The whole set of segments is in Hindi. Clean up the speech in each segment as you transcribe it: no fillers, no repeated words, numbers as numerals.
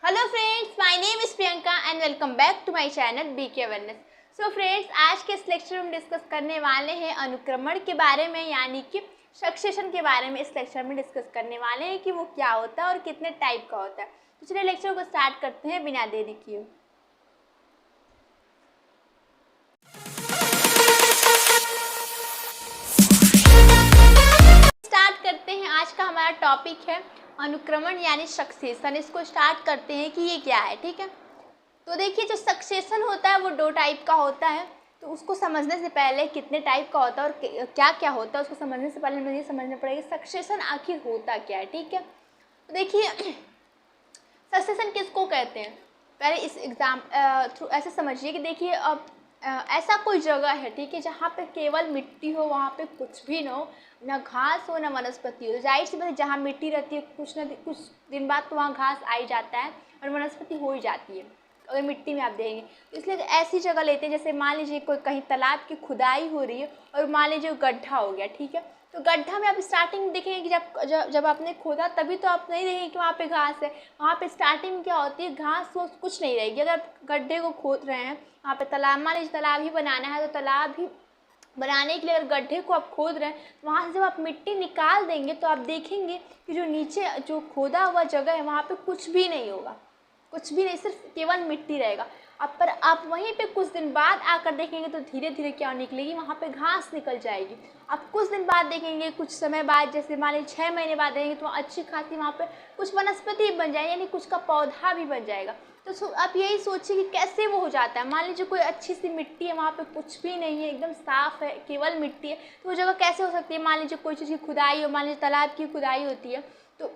Hello friends, my name is Priyanka and welcome back to my channel BK awareness. So friends, आज के इस लेक्चर में हम डिस्कस करने वाले हैं अनुक्रमण के बारे में, यानी कि सक्सेशन के बारे में। इस लेक्चर में डिस्कस करने वाले हैं कि वो क्या होता है और कितने टाइप का होता है। तो चलिए लेक्चर को स्टार्ट करते हैं बिना देरी किए। स्टार्ट करते हैं। आज का हमारा टॉपिक है अनुक्रमण यानी सक्सेशन। इसको स्टार्ट करते हैं कि ये क्या है। ठीक है, तो देखिए, जो सक्सेशन होता है वो दो टाइप का होता है। तो उसको समझने से पहले कितने टाइप का होता है और क्या क्या होता है उसको समझने से पहले हमें ये समझना पड़ेगा सक्सेशन आखिर होता क्या है। ठीक है, तो देखिए, सक्सेशन किसको कहते हैं, पहले इस एग्जाम थ्रू ऐसे समझिए कि देखिए, अब ऐसा कोई जगह है, ठीक है, जहाँ पे केवल मिट्टी हो, वहाँ पे कुछ भी ना हो, ना घास हो ना वनस्पति हो। जाहिर सी बात है, जहाँ मिट्टी रहती है कुछ दिन बाद तो वहाँ घास आ ही जाता है और वनस्पति हो ही जाती है अगर मिट्टी में आप देंगे। तो इसलिए ऐसी जगह लेते हैं, जैसे मान लीजिए कोई कहीं तालाब की खुदाई हो रही है और मान लीजिए गड्ढा हो गया। ठीक है, तो गड्ढा में आप स्टार्टिंग देखेंगे कि जब आपने खोदा तभी तो आप नहीं देखेंगे कि वहाँ पे घास है। वहाँ पे स्टार्टिंग में क्या होती है, घास वो कुछ नहीं रहेगी। अगर गड्ढे को खोद रहे हैं, वहाँ पे तालाब, मान लीजिए तालाब ही बनाना है, तो तालाब ही बनाने के लिए अगर गड्ढे को आप खोद रहे हैं, तो वहाँ से जब आप मिट्टी निकाल देंगे तो आप देखेंगे कि जो नीचे जो खोदा हुआ जगह है वहाँ पे कुछ भी नहीं होगा, कुछ भी नहीं, सिर्फ केवल मिट्टी रहेगा। अब पर आप वहीं पे कुछ दिन बाद आकर देखेंगे तो धीरे धीरे क्या निकलेगी, वहाँ पे घास निकल जाएगी। आप कुछ दिन बाद देखेंगे, कुछ समय बाद, जैसे मान लीजिए 6 महीने बाद देखेंगे, तो अच्छी खासी वहाँ पे कुछ वनस्पति बन जाएगी, यानी कुछ का पौधा भी बन जाएगा। तो आप यही सोचिए कि कैसे वो हो जाता है। मान लीजिए कोई अच्छी सी मिट्टी है, वहाँ पे कुछ भी नहीं है, एकदम साफ है, केवल मिट्टी है, तो वो जगह कैसे हो सकती है। मान लीजिए कोई चीज़ की खुदाई हो, मान लीजिए तालाब की खुदाई होती है, तो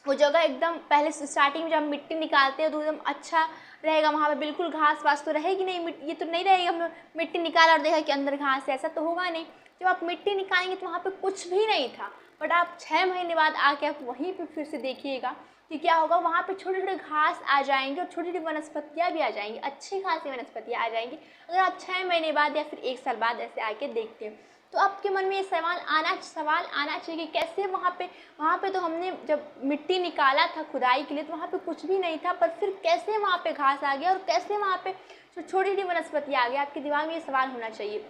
वो जगह एकदम पहले स्टार्टिंग में जब हम मिट्टी निकालते हैं तो एकदम अच्छा रहेगा, वहाँ पे बिल्कुल घास वास तो रहेगी नहीं, ये तो नहीं रहेगा। हम मिट्टी निकाला और देखा कि अंदर घास है, ऐसा तो होगा नहीं। जब आप मिट्टी निकालेंगे तो वहाँ पे कुछ भी नहीं था, बट आप 6 महीने बाद आके आप वहीं पे फिर से देखिएगा कि क्या होगा, वहाँ पे छोटे छोटे घास आ जाएंगे और छोटी छोटी वनस्पतियाँ भी आ जाएंगी, अच्छी खासी वनस्पतियाँ आ जाएंगी अगर आप 6 महीने बाद या फिर 1 साल बाद ऐसे आके देखते हैं। तो आपके मन में ये सवाल आना चाहिए कि कैसे वहाँ पे तो हमने जब मिट्टी निकाला था खुदाई के लिए तो वहाँ पे कुछ भी नहीं था, पर फिर कैसे वहाँ पे घास आ गया और कैसे वहाँ पे छोटी छोटी वनस्पति आ गई। आपके दिमाग में ये सवाल होना चाहिए।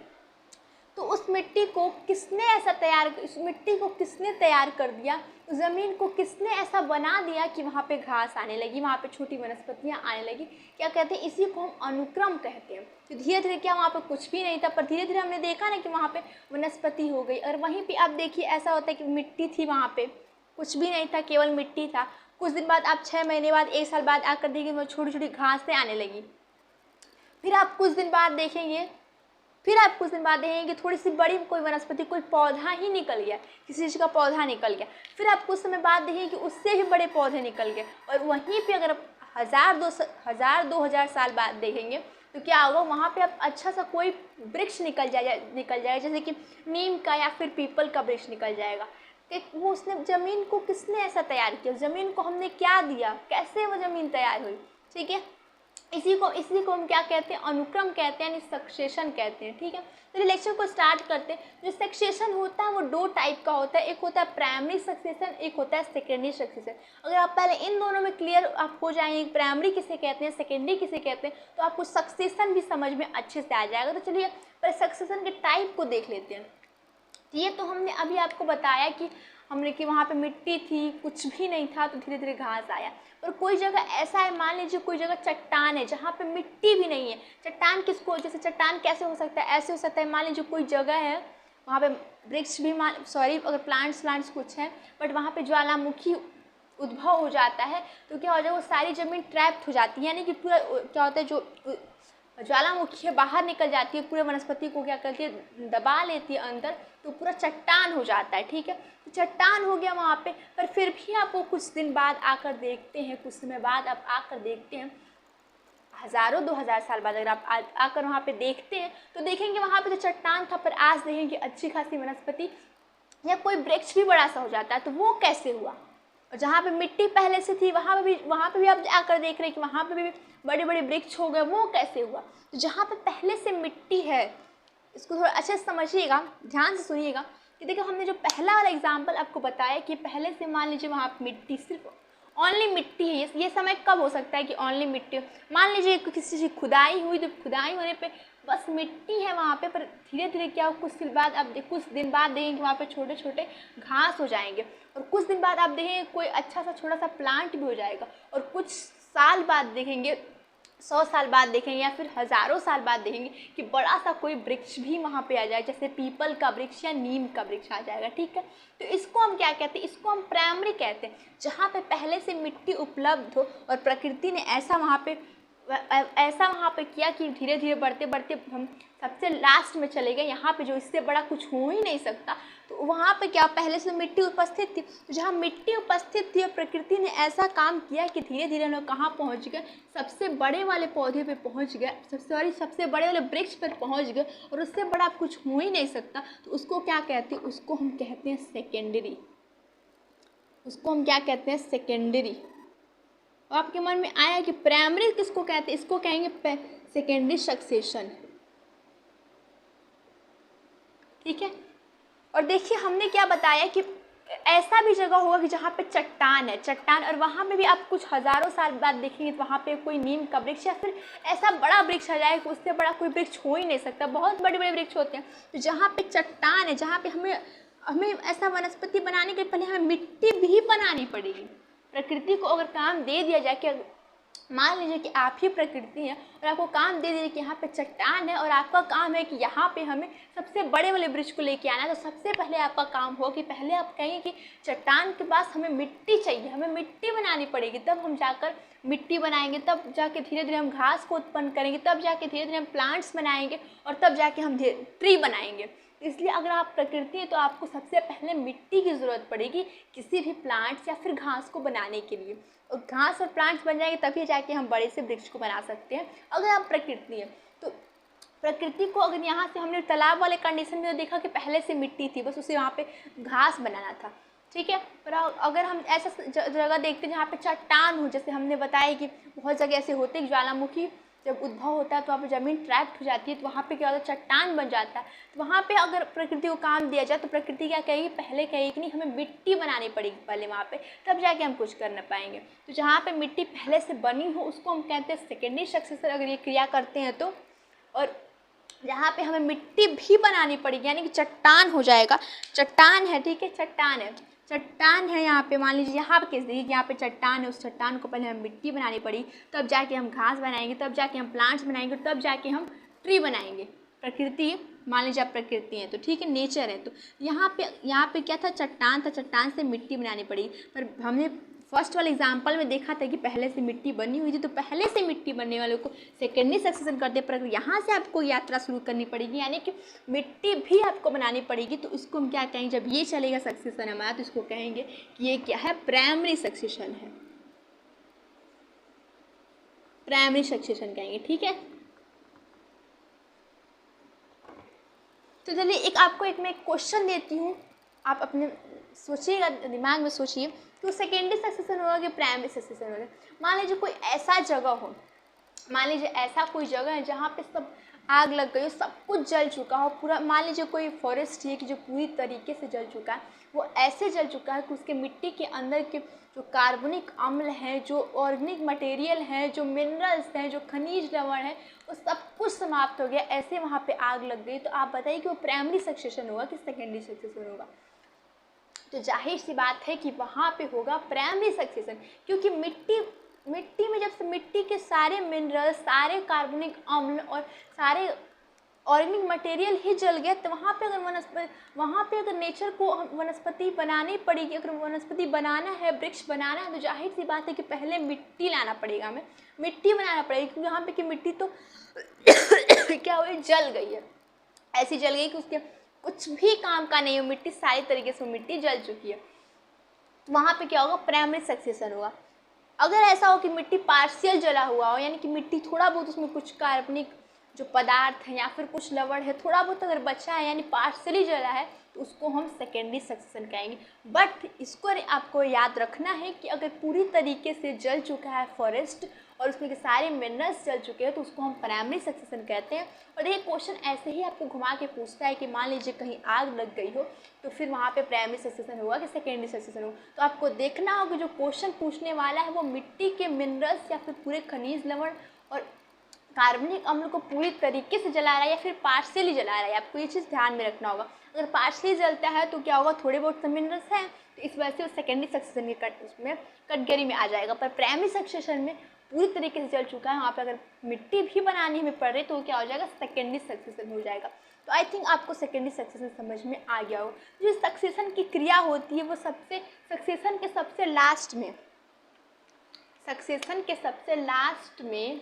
तो उस मिट्टी को किसने तैयार कर दिया, ज़मीन को किसने ऐसा बना दिया कि वहाँ पे घास आने लगी, वहाँ पे छोटी वनस्पतियाँ आने लगी। क्या कहते हैं, इसी को हम अनुक्रम कहते हैं। तो धीरे धीरे क्या वहाँ पे कुछ भी नहीं था, पर धीरे धीरे हमने देखा ना कि वहाँ पे वनस्पति हो गई। और वहीं पे आप देखिए, ऐसा होता है कि मिट्टी थी, वहाँ पे कुछ भी नहीं था, केवल मिट्टी था। कुछ दिन बाद, आप 6 महीने बाद, 1 साल बाद आकर देखिए वो छोटी छोटी घासें आने लगी। फिर आप कुछ दिन बाद देखेंगे कि थोड़ी सी बड़ी कोई वनस्पति, कोई पौधा ही निकल गया, किसी चीज़ का पौधा निकल गया। फिर आप कुछ समय बाद देखेंगे कि उससे भी बड़े पौधे निकल गए। और वहीं पे अगर आप 2,000 साल बाद देखेंगे तो क्या होगा, वहाँ पे आप अच्छा सा कोई वृक्ष निकल जाएगा, जैसे कि नीम का या फिर पीपल का वृक्ष निकल जाएगा। कि वो उसने ज़मीन को किसने ऐसा तैयार किया, ज़मीन को हमने क्या दिया, कैसे वो ज़मीन तैयार हुई। ठीक है, इसी को हम क्या कहते हैं, अनुक्रम कहते हैं, यानी सक्सेशन कहते हैं। ठीक है, तो लेक्चर को स्टार्ट करते हैं। जो सक्सेशन होता है वो दो टाइप का होता है, एक होता है प्राइमरी सक्सेशन, एक होता है सेकेंडरी सक्सेशन। अगर आप पहले इन दोनों में क्लियर आप हो जाएंगे, प्राइमरी किसे कहते हैं, सेकेंडरी किसे कहते हैं, तो आपको सक्सेशन भी समझ में अच्छे से आ जाएगा। तो चलिए पहले सक्सेशन के टाइप को देख लेते हैं। ये तो हमने अभी आपको बताया कि वहाँ पे मिट्टी थी, कुछ भी नहीं था, तो धीरे धीरे घास आया। और कोई जगह ऐसा है, मान लीजिए कोई जगह चट्टान है जहाँ पे मिट्टी भी नहीं है। चट्टान जैसे चट्टान कैसे हो सकता है, ऐसे हो सकता है, मान लीजिए कोई जगह है वहाँ पे वृक्ष भी, अगर प्लांट्स कुछ हैं, बट वहाँ पे ज्वालामुखी उद्भव हो जाता है, तो क्या हो जाएगा, वो सारी ज़मीन ट्रैप्ड हो जाती है, यानी कि पूरा क्या होता है, जो ज्वालामुखी है बाहर निकल जाती है, पूरे वनस्पति को क्या करती है, दबा लेती है अंदर, तो पूरा चट्टान हो जाता है। ठीक है, तो चट्टान हो गया वहाँ पे। पर फिर भी आप वो कुछ दिन बाद आकर देखते हैं, कुछ समय बाद आप आकर देखते हैं, 2,000 साल बाद अगर आप आकर वहाँ पे देखते हैं तो देखेंगे वहाँ पे तो चट्टान था, पर आज देखेंगे अच्छी खासी वनस्पति या कोई वृक्ष भी बड़ा सा हो जाता है। तो वो कैसे हुआ, और जहाँ पे मिट्टी पहले से थी वहाँ पे भी आप आकर देख रहे हैं कि वहाँ पे भी बड़े बड़े वृक्ष हो गए, वो कैसे हुआ। तो जहाँ पे पहले से मिट्टी है, इसको थोड़ा अच्छे से समझिएगा, ध्यान से सुनिएगा कि देखो, हमने जो पहला वाला एग्जाम्पल आपको बताया कि पहले से मान लीजिए वहाँ मिट्टी सिर्फ ओनली मिट्टी है। ये समय कब हो सकता है कि ओनली मिट्टी हो? मान लीजिए किसी से खुदाई हुई, तो खुदाई होने पे बस मिट्टी है वहाँ पे, पर धीरे धीरे क्या हो, कुछ दिन बाद देखेंगे कि वहाँ पे छोटे छोटे घास हो जाएंगे, और कुछ दिन बाद आप देखेंगे कोई अच्छा सा छोटा सा प्लांट भी हो जाएगा, और कुछ साल बाद देखेंगे, 100 साल बाद देखेंगे या फिर हज़ारों साल बाद देखेंगे कि बड़ा सा कोई वृक्ष भी वहाँ पे आ जाए, जैसे पीपल का वृक्ष या नीम का वृक्ष आ जाएगा। ठीक है, तो इसको हम क्या कहते हैं? इसको हम प्राइमरी कहते हैं, जहाँ पे पहले से मिट्टी उपलब्ध हो और प्रकृति ने ऐसा वहाँ पे किया कि धीरे धीरे बढ़ते बढ़ते हम सबसे लास्ट में चले गए, यहाँ पे जो इससे बड़ा कुछ हो ही नहीं सकता। तो वहाँ पे क्या पहले से मिट्टी उपस्थित थी, तो जहाँ मिट्टी उपस्थित थी और प्रकृति ने ऐसा काम किया कि धीरे धीरे हम लोग कहाँ पहुँच गए, सबसे बड़े वाले पौधे पे पहुँच गए, सबसे बड़े वाले वृक्ष पर पहुँच गए, और उससे बड़ा कुछ हो ही नहीं सकता। तो उसको क्या कहते हैं? उसको हम कहते हैं सेकेंडरी। उसको हम क्या कहते हैं? सेकेंडरी। और आपके मन में आया कि प्राइमरी किसको कहते हैं? इसको कहेंगे सेकेंडरी सक्सेशन। ठीक है, और देखिए हमने क्या बताया कि ऐसा भी जगह होगा कि जहाँ पे चट्टान है, चट्टान, और वहाँ पे भी आप कुछ हज़ारों साल बाद देखेंगे तो वहाँ पे कोई नीम का वृक्ष या फिर ऐसा बड़ा वृक्ष आ जाएगा, उससे बड़ा कोई वृक्ष हो ही नहीं सकता, बहुत बड़े बड़े वृक्ष होते हैं। तो जहाँ पे चट्टान है, जहाँ पे हमें ऐसा वनस्पति बनाने के लिए पहले हमें मिट्टी भी बनानी पड़ेगी। प्रकृति को अगर काम दे दिया जाए कि मान लीजिए कि आप ही प्रकृति हैं और आपको काम दे दीजिए कि यहाँ पे चट्टान है और आपका काम है कि यहाँ पे हमें सबसे बड़े वाले वृक्ष को लेके आना है, तो सबसे पहले आपका काम हो कि पहले आप कहेंगे कि चट्टान के पास हमें मिट्टी चाहिए, हमें मिट्टी बनानी पड़ेगी, तब हम जाकर मिट्टी बनाएंगे, तब जाके धीरे धीरे हम घास को उत्पन्न करेंगे, तब जाके धीरे धीरे हम प्लांट्स बनाएंगे, और तब जाके हम ट्री बनाएंगे। इसलिए अगर आप प्रकृति हैं तो आपको सबसे पहले मिट्टी की ज़रूरत पड़ेगी किसी भी प्लांट्स या फिर घास को बनाने के लिए, और घास और प्लांट्स बन जाएंगे तभी जाके हम बड़े से वृक्ष को बना सकते हैं। अगर आप प्रकृति हैं तो प्रकृति को अगर यहाँ से हमने तालाब वाले कंडीशन में तो देखा कि पहले से मिट्टी थी, बस उसे वहाँ पे घास बनाना था। ठीक है, पर अगर हम ऐसा जगह देखते हैं जहाँ पे चट्टान हो, जैसे हमने बताया कि बहुत जगह ऐसे होते हैं ज्वालामुखी जब उद्भव होता है तो वहाँ पे ज़मीन ट्रैप्ड हो जाती है, तो वहाँ पे क्या होता है? चट्टान बन जाता है। तो वहाँ पे अगर प्रकृति को काम दिया जाए तो प्रकृति क्या कहेगी? पहले कहेगी कि नहीं, हमें मिट्टी बनानी पड़ेगी पहले वहाँ पे, तब जाके हम कुछ कर ना पाएंगे। तो जहाँ पे मिट्टी पहले से बनी हो उसको हम कहते हैं सेकेंडरी सक्सेसर, अगर ये क्रिया करते हैं तो। और जहाँ पे हमें मिट्टी भी बनानी पड़ेगी, यानी कि चट्टान हो जाएगा, चट्टान है, ठीक है, चट्टान है यहाँ पे, मान लीजिए यहाँ पे किस देखिए यहाँ पे चट्टान है, उस चट्टान को पहले हमें मिट्टी बनानी पड़ी, तब जाके हम घास बनाएंगे, तब जाके हम प्लांट्स बनाएंगे, तब जाके हम ट्री बनाएंगे। प्रकृति, मान लीजिए आप प्रकृति हैं तो ठीक है, नेचर है, तो यहाँ पे क्या था? चट्टान था, चट्टान से मिट्टी बनानी पड़ी। पर हमने फर्स्ट वाले एग्जाम्पल में देखा था कि पहले से मिट्टी बनी हुई थी, तो पहले से मिट्टी बनने वालों को सेकेंडरी सक्सेशन करते, पर यहाँ से आपको यात्रा शुरू करनी पड़ेगी, यानी कि मिट्टी भी आपको बनानी पड़ेगी। तो इसको हम क्या कहेंगे? जब ये चलेगा सक्सेशन हमारा, तो इसको कहेंगे कि ये क्या है? प्राइमरी सक्सेशन है, प्राइमरी सक्सेशन कहेंगे। ठीक है, तो चलिए आपको मैं क्वेश्चन देती हूँ, आप अपने सोचिएगा, दिमाग में सोचिए तो सेकेंडरी सक्सेशन होगा कि प्राइमरी सक्सेशन होगा। मान लीजिए कोई ऐसा जगह हो, मान लीजिए ऐसा कोई जगह है जहाँ पे सब आग लग गई हो, सब कुछ जल चुका हो पूरा। मान लीजिए कोई फॉरेस्ट है कि जो पूरी तरीके से जल चुका है, वो ऐसे जल चुका है कि उसके मिट्टी के अंदर के जो कार्बनिक अम्ल हैं, जो ऑर्गेनिक मटेरियल हैं, जो मिनरल्स हैं, जो खनिज लवण है, वो सब कुछ समाप्त हो गया, ऐसे वहाँ पे आग लग गई। तो आप बताइए कि वो प्राइमरी सक्सेशन होगा कि सेकेंडरी सक्सेशन होगा? तो जाहिर सी बात है कि वहाँ पे होगा प्राइमरी सक्सेशन, क्योंकि मिट्टी में जब से मिट्टी के सारे मिनरल्स, सारे कार्बनिक अम्ल और सारे ऑर्गेनिक मटेरियल ही जल गया, तो वहाँ पे अगर नेचर को वनस्पति बनानी पड़ेगी, अगर वनस्पति बनाना है, वृक्ष बनाना है, तो जाहिर सी बात है कि पहले मिट्टी लाना पड़ेगा, हमें मिट्टी बनाना पड़ेगी, क्योंकि यहाँ पे की मिट्टी तो क्या हुई? जल गई है, ऐसी जल गई कि उसके कुछ भी काम का नहीं हो, मिट्टी सारी तरीके से मिट्टी जल चुकी है। तो वहाँ पे क्या होगा? प्राइमरी सक्सेशन होगा। अगर ऐसा हो कि मिट्टी पार्शियल जला हुआ हो, यानी कि मिट्टी थोड़ा बहुत उसमें कुछ कार्बनिक जो पदार्थ है या फिर कुछ लवण है थोड़ा बहुत अगर बचा है यानी पार्शली जला है तो उसको हम सेकेंडरी सक्सेशन कहेंगे। बट इसको आपको याद रखना है कि अगर पूरी तरीके से जल चुका है फॉरेस्ट और उसमें के सारे मिनरल्स जल चुके हैं तो उसको हम प्राइमरी सक्सेशन कहते हैं। और ये क्वेश्चन ऐसे ही आपको घुमा के पूछता है कि मान लीजिए कहीं आग लग गई हो तो फिर वहाँ पे प्राइमरी सक्सेशन होगा कि सेकेंडरी सक्सेशन होगा। तो आपको देखना होगा जो क्वेश्चन पूछने वाला है वो मिट्टी के मिनरल्स या फिर पूरे खनिज लवण और कार्बनिक अम्ल को पूरी तरीके से जला रहा है या फिर पार्शियली जला रहा है। आपको ये चीज़ ध्यान में रखना होगा। अगर पार्शियली जलता है तो क्या होगा, थोड़े बहुत मिनरल्स हैं तो इस वजह से वो सेकेंडरी सक्सेशन की उसमें कैटेगरी में आ जाएगा। पर प्राइमरी सक्सेशन में पूरी तरीके से जल चुका है, वहाँ पे अगर मिट्टी भी बनानी हमें पड़ रही तो क्या हो जाएगा, सेकेंडरी सक्सेशन हो जाएगा। तो आई थिंक आपको सेकेंडरी सक्सेशन समझ में आ गया हो। जो सक्सेशन की क्रिया होती है वो सक्सेशन के सबसे लास्ट में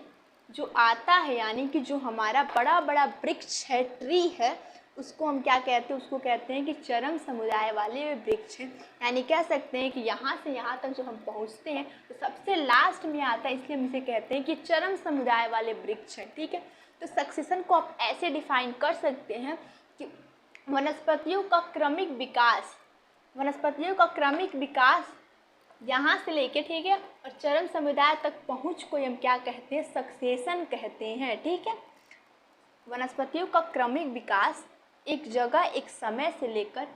जो आता है यानी कि जो हमारा बड़ा बड़ा वृक्ष है, ट्री है, उसको हम क्या कहते हैं, उसको कहते हैं कि चरम समुदाय वाले वृक्ष हैं। यानी कह सकते हैं कि यहाँ से यहाँ तक जो हम पहुँचते हैं तो सबसे लास्ट में आता है, इसलिए हम इसे कहते हैं कि चरम समुदाय वाले वृक्ष हैं। ठीक है, तो सक्सेशन को आप ऐसे डिफाइन कर सकते हैं कि वनस्पतियों का क्रमिक विकास यहाँ से लेके, ठीक है, और चरम समुदाय तक पहुँच को हम क्या कहते हैं, सक्सेशन कहते हैं। ठीक है, वनस्पतियों का क्रमिक विकास एक जगह एक समय से लेकर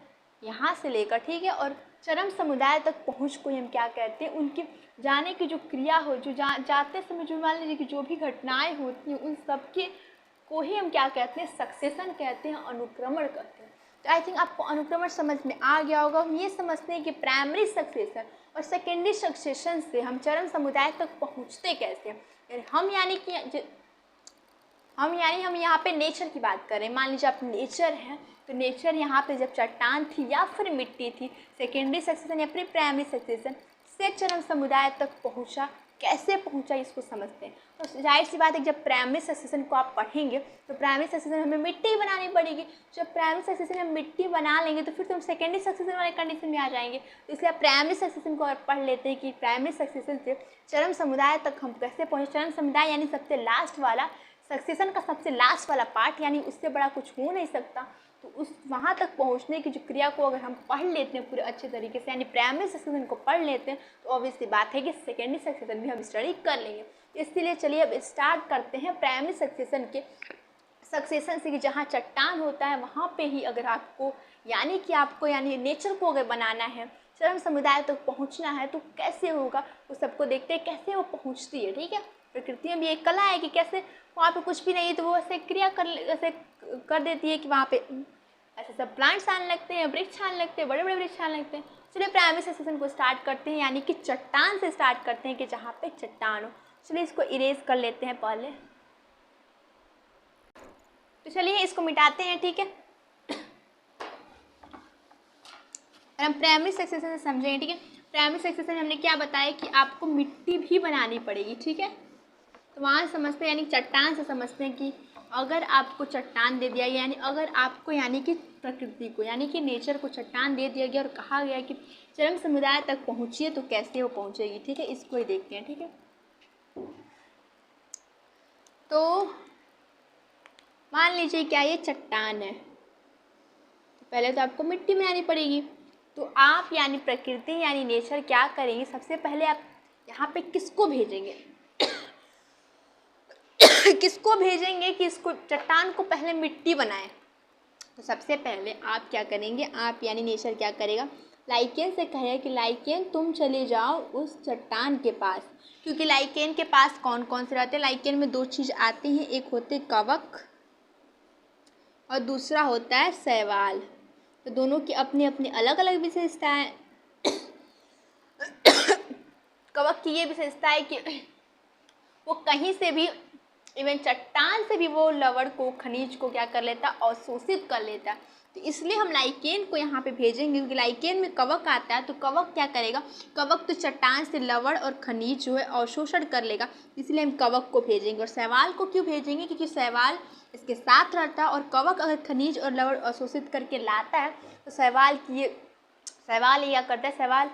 यहाँ से लेकर, ठीक है, और चरम समुदाय तक पहुँच को हम क्या कहते हैं, उनकी जाने की जो क्रिया हो, जो जाते समय जो मान लीजिए कि जो भी घटनाएं होती हैं उन सब के को ही हम क्या कहते हैं, सक्सेशन कहते हैं, अनुक्रमण कहते हैं। तो आई थिंक आपको अनुक्रमण समझ में आ गया होगा। हम ये समझते हैं कि प्राइमरी सक्सेशन और सेकेंडरी सक्सेशन से हम चरम समुदाय तक पहुँचते कैसे हैं। हम यहाँ पे नेचर की बात करें, मान लीजिए आप नेचर हैं तो नेचर यहाँ पे जब चट्टान थी या फिर मिट्टी थी, सेकेंडरी सक्सेशन या फिर प्राइमरी सक्सेशन से चरम समुदाय तक पहुँचा, कैसे पहुँचा इसको समझते हैं। तो जाहिर सी बात है जब प्राइमरी सक्सेशन को आप पढ़ेंगे तो प्राइमरी सक्सेशन हमें मिट्टी बनानी पड़ेगी। जब प्राइमरी सक्सेशन हम मिट्टी बना लेंगे तो फिर तो हम सेकेंडरी सक्सेशन वाले कंडीशन में आ जाएंगे। तो इसलिए आप प्राइमरी सक्सेशन को पढ़ लेते हैं कि प्राइमरी सक्सेशन से चरम समुदाय तक हम कैसे पहुँचे। चरम समुदाय यानी सबसे लास्ट वाला, सक्सेशन का सबसे लास्ट वाला पार्ट, यानी उससे बड़ा कुछ हो नहीं सकता। तो उस वहाँ तक पहुँचने की जो क्रिया को अगर हम पढ़ लेते हैं पूरे अच्छे तरीके से, यानी प्राइमरी सक्सेशन को पढ़ लेते हैं, तो ऑब्वियसली बात है कि सेकेंडरी सक्सेशन भी हम स्टडी कर लेंगे। इसलिए चलिए अब स्टार्ट करते हैं प्राइमरी सक्सेशन से कि जहाँ चट्टान होता है वहाँ पे ही अगर आपको यानी नेचर को अगर बनाना है, चरम समुदाय तक पहुँचना है तो कैसे होगा, वो सबको देखते हैं कैसे वो पहुँचती है। ठीक है, प्रकृति में भी एक कला है कि कैसे वहाँ पे कुछ भी नहीं है तो वो ऐसे क्रिया कर देती है कि वहाँ पे ऐसे सब प्लांट्स आने लगते हैं, वृक्ष आने लगते हैं, बड़े बड़े वृक्ष आने लगते हैं। चलिए प्राइमरी सक्सेशन को स्टार्ट करते हैं, यानी कि चट्टान से स्टार्ट करते हैं कि जहाँ पे चट्टान हो। चलिए इसको इरेज कर लेते हैं पहले, तो चलिए इसको मिटाते हैं। ठीक है, और हम प्राइमरी सक्सेशन से समझेंगे। ठीक है, प्राइमरी सक्सेशन हमने क्या बताया कि आपको मिट्टी भी बनानी पड़ेगी। ठीक है, तो वहाँ समझते हैं यानी चट्टान से समझते हैं कि अगर आपको चट्टान दे दिया, यानी अगर आपको यानी कि प्रकृति को यानी कि नेचर को चट्टान दे दिया गया और कहा गया कि चरम समुदाय तक पहुँचिए, तो कैसे वो पहुँचेगी। ठीक है, इसको ही देखते हैं। ठीक है, तो मान लीजिए क्या ये चट्टान है, तो पहले तो आपको मिट्टी बनानी पड़ेगी। तो आप यानी प्रकृति यानी नेचर क्या करेंगे, सबसे पहले आप यहाँ पे किसको भेजेंगे किसको भेजेंगे कि इसको चट्टान को पहले मिट्टी बनाए। तो सबसे पहले आप क्या करेंगे, आप यानी नेचर क्या करेगा, लाइकेन से कहेगा कि लाइकेन तुम चले जाओ उस चट्टान के पास, क्योंकि लाइकेन के पास कौन कौन से रहते हैं। लाइकेन में दो चीज़ आती हैं, एक होते कवक और दूसरा होता है शैवाल। तो दोनों की अपनी अपनी अलग अलग विशेषताएं। कवक की ये विशेषता है कि वो कहीं से भी, इवन चट्टान से भी वो लवण को, खनिज को क्या कर लेता है, अवशोषित कर लेता है। तो इसलिए हम लाइकेन को यहाँ पे भेजेंगे, क्योंकि लाइकेन में कवक आता है। तो कवक क्या करेगा, कवक तो चट्टान से लवण और खनिज जो है अवशोषण कर लेगा, इसलिए हम कवक को भेजेंगे। और शैवाल को क्यों भेजेंगे, क्योंकि शैवाल इसके साथ रहता है, और कवक अगर खनिज और लवण अवशोषित करके लाता है तो शैवाल क्या करता है, शैवाल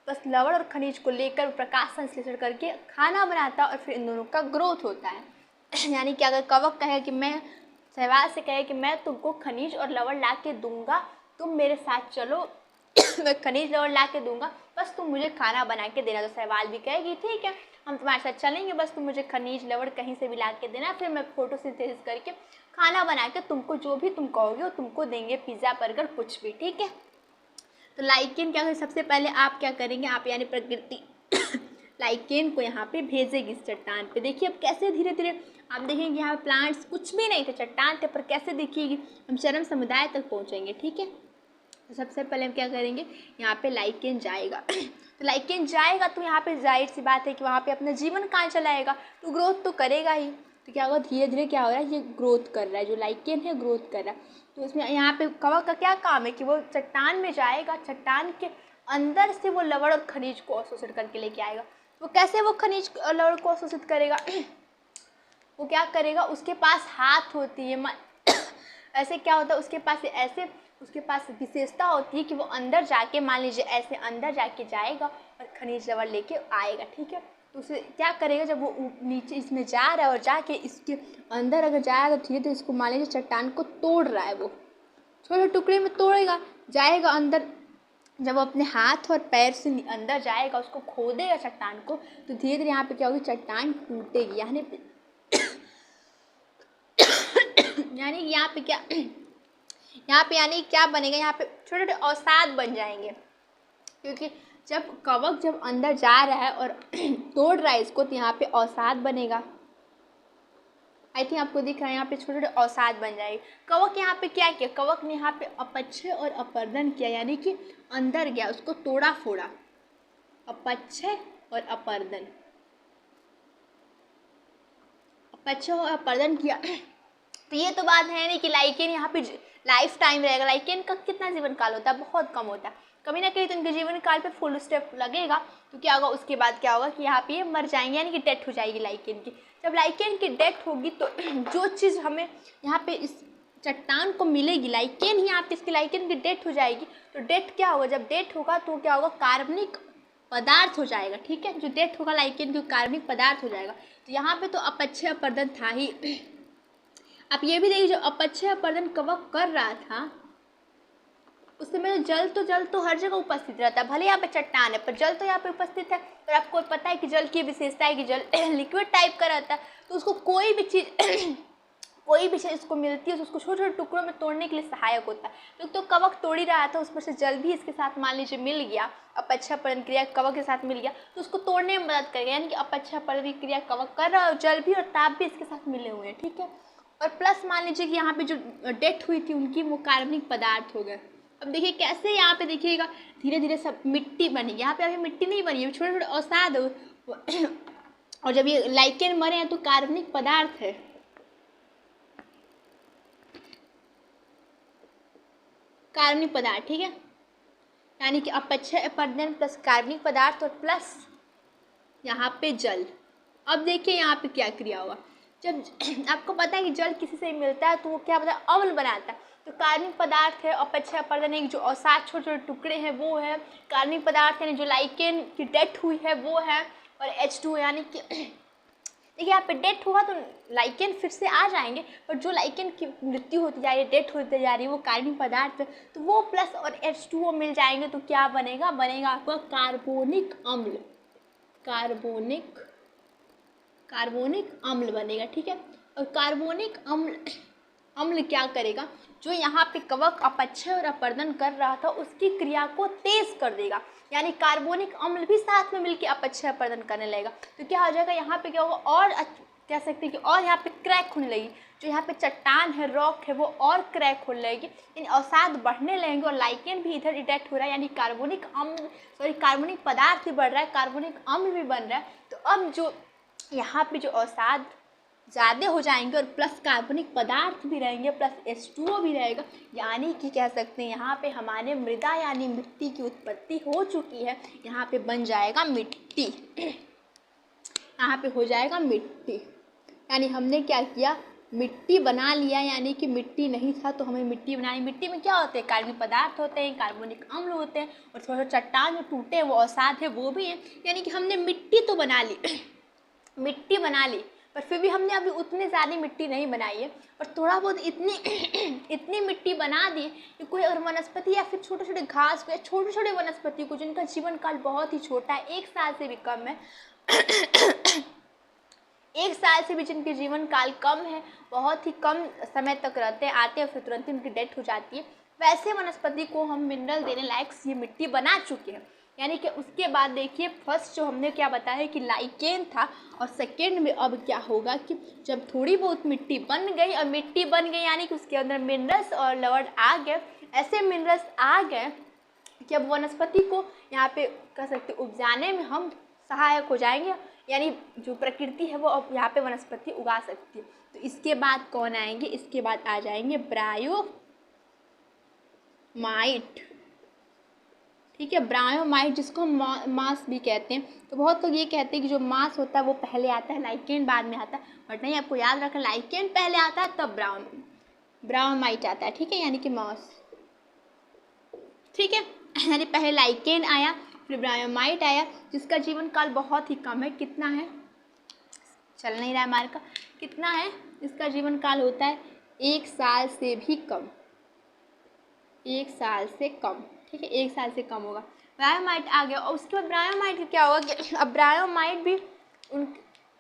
बस लवण और खनिज को लेकर प्रकाश संश्लेषण करके खाना बनाता है और फिर इन दोनों का ग्रोथ होता है। यानी कि अगर कवक कहे कि मैं शैवाल से कहे कि मैं तुमको खनिज और लवण ला के दूंगा, तुम मेरे साथ चलो, मैं खनिज लवण ला के दूंगा, बस तुम मुझे खाना बना के देना। तो शैवाल भी कहेगी ठीक है, हम तुम्हारे साथ चलेंगे, बस तुम मुझे खनिज लवण कहीं से भी ला के देना, फिर मैं फोटोसिंथेसिस करके खाना बना के तुमको जो भी तुम कहोगे वो तुमको देंगे, पिज़्ज़ा बर्गर कुछ भी, ठीक है। तो लाइकेन क्या करें, सबसे पहले आप क्या करेंगे, आप यानी प्रकृति लाइकेन को यहाँ पे भेजेगी इस चट्टान पे। देखिए अब कैसे धीरे धीरे आप देखेंगे यहाँ पे प्लांट्स कुछ भी नहीं थे, चट्टान थे, पर कैसे देखिएगी हम चरम समुदाय तक पहुँचेंगे, ठीक है। तो सबसे पहले हम क्या करेंगे, यहाँ पे लाइकेन जाएगा तो लाइकेन जाएगा तो यहाँ पे जाहिर सी बात है कि वहाँ पे अपना जीवन कहाँ चलाएगा, तो ग्रोथ तो करेगा ही। तो क्या होगा, धीरे धीरे क्या हो रहा है, ये ग्रोथ कर रहा है, जो लाइकेन है ग्रोथ कर रहा है। तो इसमें यहाँ पे कवक का क्या काम है कि वो चट्टान में जाएगा, चट्टान के अंदर से वो लवण और खनिज को अवशोषित करके लेके आएगा। वो कैसे वो खनिज लवण को अवशोषित करेगा वो क्या करेगा, उसके पास हाथ होती है ऐसे क्या होता है, उसके पास ऐसे उसके पास विशेषता होती है कि वो अंदर जाके, मान लीजिए ऐसे अंदर जाके जाएगा और खनिज लवण लेके आएगा, ठीक है। तो उसे क्या करेगा, जब वो नीचे इसमें जा रहा है और जाके इसके अंदर अगर जाएगा तो धीरे धीरे इसको मान लीजिए चट्टान को तोड़ रहा है, वो छोटे टुकड़े में तोड़ेगा, जाएगा अंदर। जब वो अपने हाथ और पैर से अंदर जाएगा, उसको खोदेगा चट्टान को, तो धीरे धीरे यहाँ पे क्या होगी, चट्टान टूटेगी। यानी यहाँ पे क्या यानी क्या बनेगा, यहाँ पे छोटे छोटे अवसाद बन जाएंगे, क्योंकि जब अंदर जा रहा है और तोड़ रहा है इसको, तो यहाँ पे अवसाद बनेगा। आई थिंक आपको दिख रहा है, यहाँ पे छोटे छोटे अवसाद बन जाएंगे। कवक यहाँ पे क्या किया, कवक ने यहाँ पे अपच्छय और अपर्दन किया, यानी कि अंदर गया, उसको तोड़ा फोड़ा, अपच्छय और अपर्दन, अपच्छय और अपर्दन किया। तो ये तो बात है नहीं कि लाइकेन यहाँ पे लाइफ टाइम रहेगा। लाइकेन का कितना जीवन काल होता है, बहुत कम होता है, कभी ना कभी तो इनके जीवन काल पे फुल स्टेप लगेगा। तो क्या होगा, उसके बाद क्या होगा कि यहाँ पे ये मर जाएंगे, यानी कि डेथ हो जाएगी लाइकेन की। जब लाइकेन की डेथ होगी तो जो चीज़ हमें यहाँ पे इस चट्टान को मिलेगी, लाइकेन ही यहाँ पे इसकी लाइकेन की डेथ हो जाएगी। तो डेथ क्या होगा, जब डेथ होगा तो क्या होगा, कार्बनिक पदार्थ हो जाएगा, ठीक है। जो डेथ होगा लाइकेन की कार्बनिक पदार्थ हो जाएगा। तो यहाँ पे तो अपच्छय अपर्दन था ही। आप ये भी देखिए, जो अपच्छय अपर्दन कवक कर रहा था उस समय जल तो हर जगह उपस्थित रहता है, भले यहाँ पे चट्टान है पर जल तो यहाँ पे उपस्थित है। और आपको पता है कि जल की विशेषता है कि जल लिक्विड टाइप का रहता है, तो उसको कोई भी चीज़ इसको मिलती है तो उसको छोटे छोटे टुकड़ों में तोड़ने के लिए सहायक होता है। तो कवक तोड़ ही रहा था, उस पर से जल भी इसके साथ मान लीजिए मिल गया, अपच्छय अपर्दन क्रिया कवक के साथ मिल गया, तो उसको तोड़ने में मदद करेगा। यानी कि अपच्छय अपर्दन क्रिया कवक कर रहा है और जल भी और ताप भी इसके साथ मिले हुए हैं, ठीक है। और प्लस मान लीजिए कि यहाँ पे जो डेथ हुई थी उनकी, वो कार्बनिक पदार्थ हो गए। अब देखिए कैसे यहाँ पे देखिएगा धीरे धीरे सब मिट्टी बनी, यहाँ पे अभी मिट्टी नहीं बनी है, छोटे छोटे अवसाद और जब ये लाइकेन मरे हैं तो कार्बनिक पदार्थ है, कार्बनिक पदार्थ, ठीक है। यानी कि अपच्छय अपर्दन प्लस कार्बनिक पदार्थ और प्लस यहाँ पे जल। अब देखिए यहाँ पे क्या क्रिया होगा, जब आपको पता है कि जल किसी से मिलता है तो वो क्या बताए, अम्ल बनाता है। तो कार्बनिक पदार्थ है, अपच्छय अपर्दन एक जो अवसाद छोटे छोटे टुकड़े हैं वो है, कार्बनिक पदार्थ यानी जो लाइकेन की डेथ हुई है वो है, और H2 यानी कि देखिए यहाँ पे डेथ हुआ तो लाइकेन फिर से आ जाएंगे, पर जो लाइकेन की मृत्यु होती जा रही है, डेथ होती जा रही है, वो कार्बनिक पदार्थ है, तो वो प्लस और H2O मिल जाएंगे तो क्या बनेगा, बनेगा आपका कार्बोनिक अम्ल, कार्बोनिक अम्ल बनेगा, ठीक है। और कार्बोनिक अम्ल क्या करेगा, जो यहाँ पे कवक अपच्छय और अपर्दन कर रहा था उसकी क्रिया को तेज कर देगा, यानी कार्बोनिक अम्ल भी साथ में मिलकर अपच्छय अपर्दन करने लगेगा। तो क्या हो जाएगा, यहाँ पे क्या होगा, और कह सकते हैं कि और यहाँ पे क्रैक होने लगी, जो यहाँ पे चट्टान है, रॉक है, वो और क्रैक होने लगेगी, इन अवसाद बढ़ने लगेंगे और लाइकेन भी इधर डिटेक्ट हो रहा है, यानी कार्बनिक पदार्थ भी बढ़ रहा है, कार्बोनिक अम्ल भी बन रहा है। तो अब जो यहाँ पे जो अवसाद ज़्यादा हो जाएंगे और प्लस कार्बनिक पदार्थ भी रहेंगे, प्लस H2O भी रहेगा, यानी कि कह सकते हैं यहाँ पे हमारे मृदा यानी मिट्टी की उत्पत्ति हो चुकी है। यहाँ पे बन जाएगा मिट्टी, यहाँ पे हो जाएगा मिट्टी, यानी हमने क्या किया, मिट्टी बना लिया। यानी कि मिट्टी नहीं था तो हमें मिट्टी बनानी। मिट्टी में क्या होते हैं, कार्बनिक पदार्थ होते हैं, कार्बनिक अम्ल होते हैं, और थोड़ा सा चट्टान जो टूटे वो अवसाद है वो भी है, यानी कि हमने मिट्टी तो बना ली मिट्टी बना ली, पर फिर भी हमने अभी उतनी ज़्यादा मिट्टी नहीं बनाई है, और थोड़ा बहुत इतनी इतनी मिट्टी बना दी कि कोई अगर वनस्पति या फिर छोटे छोटे घास को या छोटे छोटे वनस्पति को जिनका जीवन काल बहुत ही छोटा है, 1 साल से भी कम है, 1 साल से भी जिनके जीवन काल कम है, बहुत ही कम समय तक रहते हैं, आते हैं फिर तुरंत ही उनकी डेथ हो जाती है, वैसे वनस्पति को हम मिनरल देने लायक ये मिट्टी बना चुके हैं। यानी कि उसके बाद देखिए फर्स्ट जो हमने क्या बताया कि लाइकेन था, और सेकेंड में अब क्या होगा कि जब थोड़ी बहुत मिट्टी बन गई, और मिट्टी बन गई यानी कि उसके अंदर मिनरल्स और लवण आ गए, ऐसे मिनरल्स आ गए कि अब वनस्पति को यहाँ पे कह सकते उपजाने में हम सहायक हो जाएंगे, यानी जो प्रकृति है वो अब यहाँ पे वनस्पति उगा सकती है। तो इसके बाद कौन आएंगे, इसके बाद आ जाएंगे ब्रायोमाइट, ठीक है, ब्रायोमाइट जिसको हम मास भी कहते हैं। तो बहुत लोग ये कहते हैं कि जो मास होता है वो पहले आता है, लाइकेन बाद में आता है, बट नहीं, आपको याद रखना लाइकेन पहले आता है तब ब्रायोमाइट आता है, ठीक है, यानी कि मास, ठीक है, यानी पहले लाइकेन आया फिर ब्रायोमाइट आया, जिसका जीवन काल बहुत ही कम है, कितना है, चल नहीं रहा है हमारे का, कितना है, इसका जीवन काल होता है 1 साल से भी कम, 1 साल से कम, ठीक है, 1 साल से कम होगा। ब्रायोमाइट आ गया, और उसके बाद ब्रायोमाइट का क्या होगा कि अब ब्रायोमाइट भी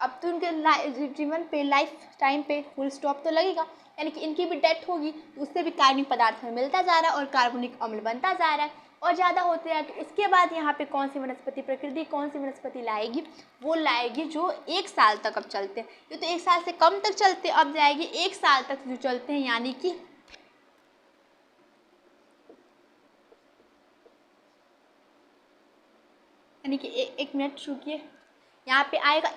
अब तो उनके जीवन पे लाइफ टाइम पे फुल स्टॉप तो लगेगा, यानी कि इनकी भी डेथ होगी, तो उससे भी कार्बनिक पदार्थ में मिलता जा रहा है और कार्बनिक अम्ल बनता जा रहा है और ज़्यादा होते हैं। तो उसके बाद यहाँ पे कौन सी वनस्पति, प्रकृति कौन सी वनस्पति लाएगी, वो लाएगी जो 1 साल तक अब चलते हैं, ये तो 1 साल से कम तक चलते, अब जाएगी 1 साल तक जो चलते हैं, यानी कि एक मिनट रुकिए, यहाँ पे आएगा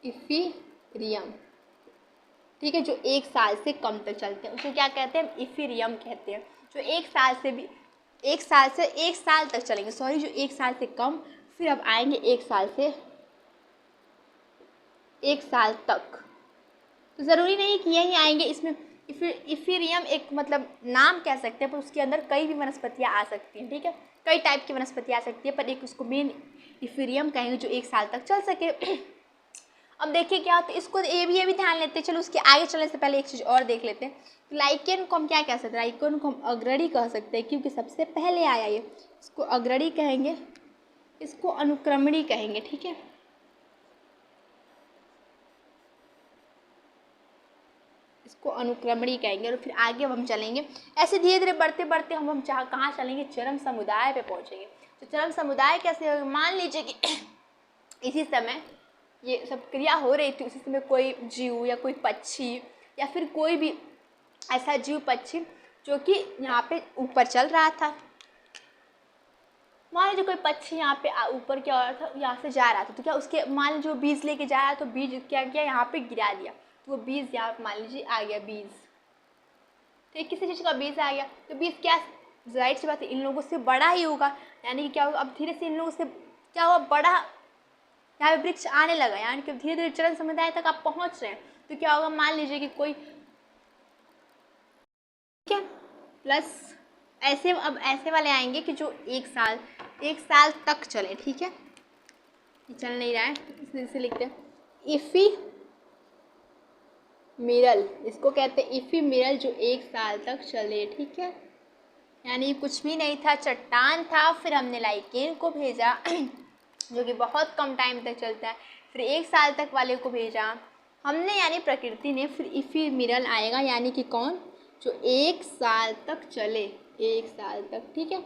इफीरियम, ठीक है, जो 1 साल से कम तक चलते हैं, उसको क्या कहते हैं, इफीरियम कहते हैं, जो 1 साल से भी 1 साल तक चलेंगे, सॉरी, जो 1 साल से कम, फिर अब आएंगे 1 साल से 1 साल तक, तो ज़रूरी नहीं कि यही आएंगे, इसमें इफीरियम एक मतलब नाम कह सकते हैं, पर उसके अंदर कई भी वनस्पतियाँ आ सकती हैं, ठीक है, कई टाइप की वनस्पतियाँ आ सकती है, पर एक उसको मेन इफीरियम कहेंगे जो 1 साल तक चल सके। अब देखिए क्या होता है, इसको ये भी ध्यान लेते हैं। चलो उसके आगे चलने से पहले एक चीज़ और देख लेते हैं, लाइकेन को हम क्या कह सकते हैं, लाइकेन को हम अग्रणी कह सकते हैं, क्योंकि सबसे पहले आया ये, इसको अग्रणी कहेंगे, इसको अनुक्रमणी कहेंगे, ठीक है, इसको अनुक्रमणी कहेंगे। और फिर आगे हम चलेंगे, ऐसे धीरे धीरे बढ़ते बढ़ते हम कहाँ चलेंगे, चरम समुदाय पे पहुँचेंगे। तो चरम समुदाय कैसे होगा, मान लीजिए कि इसी समय ये सब क्रिया हो रही थी, उसी समय कोई जीव या कोई पक्षी या फिर कोई भी ऐसा जीव पक्षी जो कि यहाँ पे ऊपर चल रहा था, मान लीजिए कोई पक्षी यहाँ पे ऊपर क्या हो रहा था, यहाँ से जा रहा था, तो क्या उसके मान लीजिए जो बीज लेके जा रहा है, तो बीज क्या किया, यहाँ पे गिरा दिया, तो वो बीज यहाँ पे मान लीजिए आ गया बीज, ठीक, किसी चीज़ का बीज आ गया, तो बीज क्या, जाहिर सी बात है इन लोगों से बड़ा ही होगा, यानी कि क्या होगा, अब धीरे से इन लोगों से क्या हुआ, बड़ा यहाँ पे वृक्ष आने लगा, यानी कि धीरे धीरे चरम समुदाय तक आप पहुँच रहे हैं, तो क्या होगा, मान लीजिए कि कोई, ठीक है, प्लस ऐसे अब ऐसे वाले आएंगे कि जो 1 साल तक चले, ठीक है, ये चल नहीं रहा है, इसे लिखते हैं इफीमेरल, इसको कहते हैं इफीमेरल, जो 1 साल तक चले, ठीक है, यानी कुछ भी नहीं था, चट्टान था, फिर हमने लाइकेन को भेजा जो कि बहुत कम टाइम तक चलता है, फिर 1 साल तक वाले को भेजा हमने, यानी प्रकृति ने, फिर इफीमेरल आएगा, यानी कि कौन, जो 1 साल तक चले, 1 साल तक, ठीक है।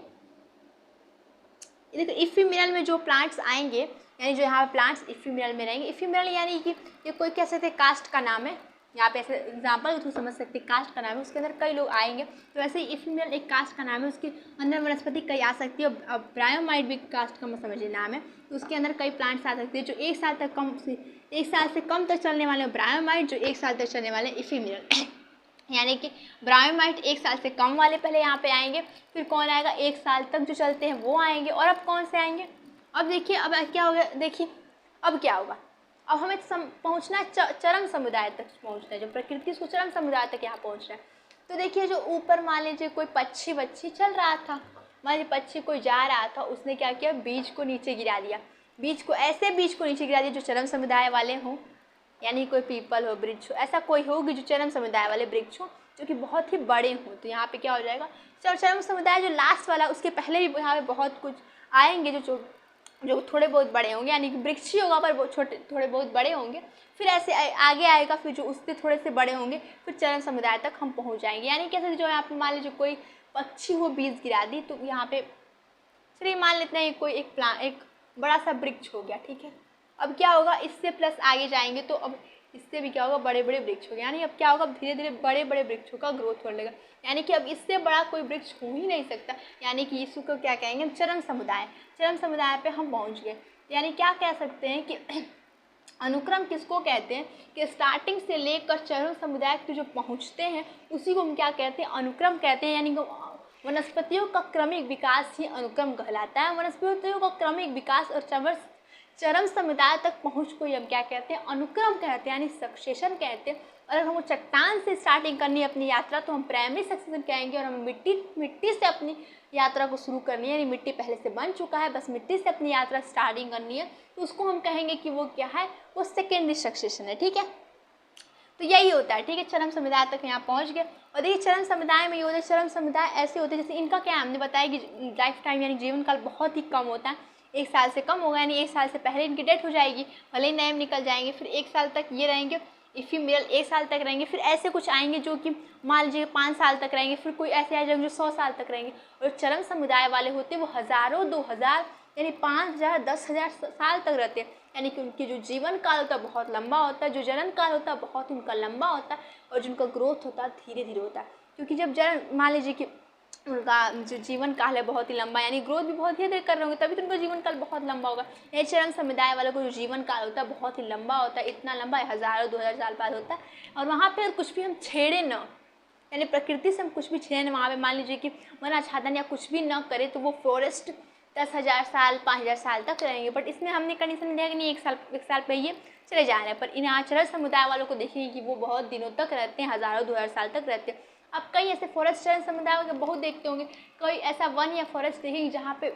देखो इफीमेरल में जो प्लांट्स आएंगे, यानी जो यहाँ पे प्लांट्स इफीमेरल में रहेंगे, इफीमेरल यानी कि ये कोई कह सकते कास्ट का नाम है, यहाँ पे ऐसे एग्जाम्पल तो समझ सकते कास्ट का नाम है, उसके अंदर कई लोग आएंगे, तो ऐसे ही इफीमेरल एक कास्ट का नाम है, उसके अंदर वनस्पति कई आ सकती है। अब ब्रायोमाइट भी कास्ट का समझिए नाम है, तो उसके अंदर कई प्लांट्स आ सकते हैं जो 1 साल से कम तक चलने वाले ब्रायोमाइट, जो 1 साल तक चलने वाले इफीमेरल यानी कि ब्रायोमाइट 1 साल से कम वाले पहले यहाँ पे आएंगे, फिर कौन आएगा, 1 साल तक जो चलते हैं वो आएंगे, और अब कौन से आएंगे, अब देखिए अब क्या हो गया, देखिए अब क्या होगा, अब हमें पहुँचना चरम समुदाय तक पहुँचना है, जो प्रकृति उसको चरम समुदाय तक यहाँ पहुँचना है। तो देखिए जो ऊपर मान लीजिए कोई पक्षी चल रहा था, मान लीजिए पक्षी कोई जा रहा था, उसने क्या किया, बीज को नीचे गिरा दिया, बीज को नीचे गिरा दिया जो चरम समुदाय वाले हों, यानी कोई पीपल हो, वृक्ष हो, ऐसा कोई होगी जो चरम समुदाय वाले वृक्ष हो जो कि बहुत ही बड़े हों। तो यहाँ पे क्या हो जाएगा, चरम समुदाय जो लास्ट वाला उसके पहले भी यहाँ पे बहुत कुछ आएंगे जो थोड़े बहुत बड़े होंगे, यानी कि वृक्ष ही होगा पर छोटे थोड़े बहुत बड़े होंगे। फिर ऐसे आगे आएगा, फिर जो उससे थोड़े से बड़े होंगे, फिर चरम समुदाय तक हम पहुँच जाएंगे। यानी कैसे, जो यहाँ पे मान लीजिए कोई पक्षी हो बीज गिरा दी, तो यहाँ पे चलिए मान लेते हैं कोई एक बड़ा सा वृक्ष हो गया, ठीक है। अब क्या होगा, इससे प्लस आगे जाएंगे तो अब इससे भी क्या होगा, बड़े बड़े वृक्ष हो गए। यानी अब क्या होगा, धीरे धीरे बड़े बड़े वृक्षों का ग्रोथ होने लगेगा। यानी कि अब इससे बड़ा कोई वृक्ष हो ही नहीं सकता। यानी कि इसको क्या कहेंगे, चरम समुदाय पे हम पहुंच गए। यानी क्या कह सकते हैं कि अनुक्रम किसको कहते हैं कि स्टार्टिंग से लेकर चरम समुदाय तक जो पहुंचते हैं उसी को हम क्या कहते हैं, अनुक्रम कहते हैं। यानी वनस्पतियों का क्रमिक विकास ही अनुक्रम कहलाता है। वनस्पतियों का क्रमिक विकास और चरम समुदाय तक पहुँच को हम क्या कहते हैं, अनुक्रम कहते हैं, यानी सक्सेशन कहते हैं। अगर हमको चट्टान से स्टार्टिंग करनी है अपनी यात्रा तो हम प्राइमरी सक्सेशन कहेंगे, और हमें मिट्टी से अपनी यात्रा को शुरू करनी है, यानी मिट्टी पहले से बन चुका है, बस मिट्टी से अपनी यात्रा स्टार्टिंग करनी है, तो उसको हम कहेंगे कि वो क्या है, वो सेकेंडरी सक्सेशन है, ठीक है। तो यही होता है, ठीक है। चरम समुदाय तक यहाँ पहुँच गए। और देखिए चरम समुदाय में ये होता है, चरम समुदाय ऐसे होते हैं जैसे इनका क्या हमने बताया कि लाइफ टाइम यानी जीवन काल बहुत ही कम होता है, 1 साल से कम होगा, यानी 1 साल से पहले इनकी डेथ हो जाएगी, भले ही नए निकल जाएंगे। फिर 1 साल तक ये रहेंगे, फीमेल 1 साल तक रहेंगे। फिर ऐसे कुछ आएंगे जो कि मान लीजिए 5 साल तक रहेंगे। फिर कोई ऐसे आ जाएंगे जो 100 साल तक रहेंगे। और चरम समुदाय वाले होते हैं वो हज़ारों 2000 यानी 5000 10,000 साल तक रहते हैं। यानी कि उनकी जो जीवन काल होता है बहुत लंबा होता है, जो जनन काल होता है बहुत उनका लंबा होता है, और जिनका ग्रोथ होता है धीरे धीरे होता है। क्योंकि जब जनन मान लीजिए कि उनका जो जीवन काल है बहुत ही लंबा, यानी ग्रोथ भी बहुत धीरे धीरे कर रहे होंगे, तभी तो उनका जीवन काल बहुत लंबा होगा। ये चरम समुदाय वालों को जो जीवन काल होता है बहुत ही लंबा होता है, इतना लंबा है 1000 2000 साल बाद होता है। और वहाँ पर कुछ भी हम छेड़े न, यानी प्रकृति से हम कुछ भी छेड़े न, वहाँ पे मान लीजिए कि वन आच्छादन या कुछ भी न करे तो वो फॉरेस्ट 10,000 साल 5,000 साल तक रहेंगे। बट इसमें हमने कंडीशन दिया कि नहीं 1 साल पे ये चले जा रहे हैं। पर इन आचरण समुदाय वालों को देखेंगे कि वो बहुत दिनों तक रहते हैं, हज़ारों 2000 साल तक रहते हैं। अब कई ऐसे फॉरेस्ट चरण समुदाय के बहुत देखते होंगे, कोई ऐसा वन या फॉरेस्ट देखेंगे जहाँ पे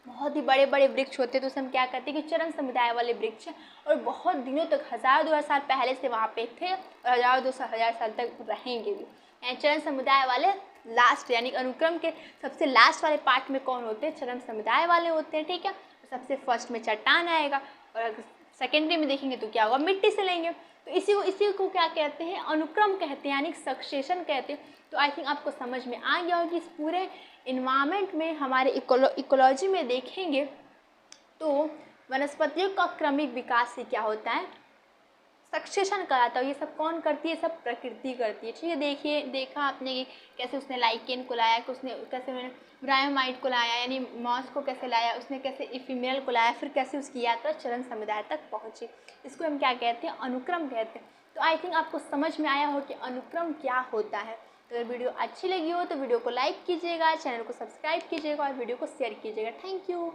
बहुत ही बड़े बड़े वृक्ष होते हैं, तो उसे हम क्या कहते हैं कि चरम समुदाय वाले वृक्ष हैं, और बहुत दिनों तक 1000-2000 साल पहले से वहाँ पे थे और 1000-2000 साल तक रहेंगे भी। यानी चरम समुदाय वाले लास्ट, यानी अनुक्रम के सबसे लास्ट वाले पार्ट में कौन होते हैं, चरम समुदाय वाले होते हैं, ठीक है। सबसे फर्स्ट में चट्टान आएगा, और अगर सेकेंडरी में देखेंगे तो क्या होगा, मिट्टी से लेंगे। तो इसी को क्या कहते हैं, अनुक्रम कहते हैं, यानी सक्सेशन कहते हैं। तो आई थिंक आपको समझ में आ गया होगा कि इस पूरे इन्वायरमेंट में हमारे इकोलॉजी में देखेंगे तो वनस्पतियों का क्रमिक विकास से क्या होता है, सक्सेशन कराता है। ये सब कौन करती है, सब प्रकृति करती है, ठीक है। देखिए देखा आपने कि कैसे उसने लाइकेन को लाया, कैसे उन्होंने ब्रायोमाइट को लाया, यानी मॉस को कैसे लाया, उसने कैसे इफिमेरल को लाया, फिर कैसे उसकी यात्रा चरम समुदाय तक पहुँची। इसको हम क्या कहते हैं, अनुक्रम कहते हैं। तो आई थिंक आपको समझ में आया हो कि अनुक्रम क्या होता है। तो अगर वीडियो अच्छी लगी हो तो वीडियो को लाइक कीजिएगा, चैनल को सब्सक्राइब कीजिएगा और वीडियो को शेयर कीजिएगा। Thank you.